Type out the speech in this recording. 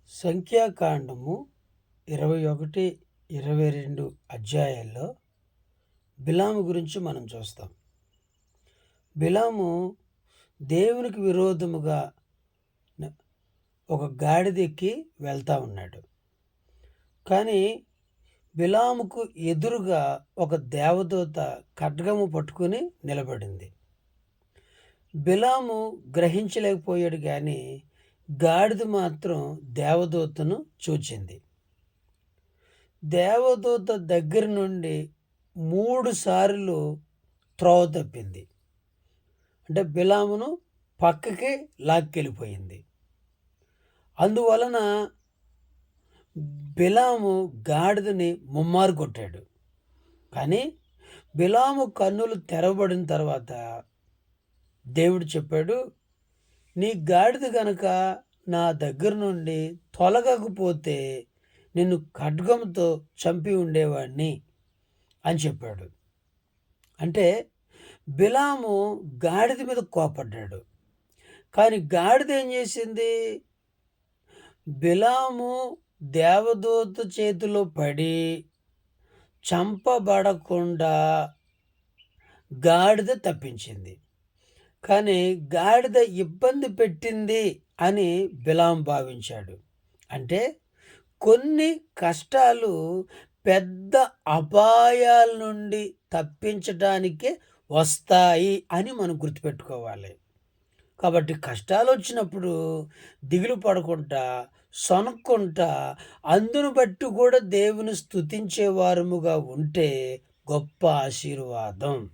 సంఖ్యాకాండము 21, 22 అధ్యాయాల్లో బిలాము గురించి మనం చూస్తాం. బిలాము దేవునికి విరోధముగా న- ఒక గాడిదెక్కి వెళ్తా ఉన్నాడు. కానీ బిలాముకు ఎదురుగా ఒక దేవదూత ఖడ్గము పట్టుకుని నిలబడింది. బిలాము గ్రహించలేకపోయాడు, కానీ గాడిద మాత్రం దేవదూతను చూచింది. దేవదూత దగ్గర నుండి 3 సార్లు త్రోవ తప్పింది. అంటే బిలామును పక్కకి లాక్కెళ్ళిపోయింది. అందువలన బిలాము గాడిదని ముమ్మారు కొట్టాడు. కానీ బిలాము కన్నులు తెరవబడిన తర్వాత దేవుడు చెప్పాడు, నీ గాడిద గనక నా దగ్గర నుండి తొలగకపోతే నిన్ను ఖడ్గంతో చంపి ఉండేవాడిని అని చెప్పాడు. అంటే బిలాము గాడిద మీద కోపడ్డాడు. కానీ గాడిద ఏం చేసింది? బిలాము దేవదూత చేతిలో పడి చంపబడకుండా గాడిద తప్పించింది. కానీ గాడిద ఇబ్బంది పెట్టింది అని బిలాము భావించాడు. అంటే కొన్ని కష్టాలు పెద్ద అపాయాల నుండి తప్పించడానికే వస్తాయి అని మనం గుర్తుపెట్టుకోవాలి. కాబట్టి కష్టాలు వచ్చినప్పుడు దిగులు పడకుండా, సొనక్కుంటా, అందును బట్టి కూడా దేవుని స్తుతించే వారముగా ఉంటే గొప్ప ఆశీర్వాదం.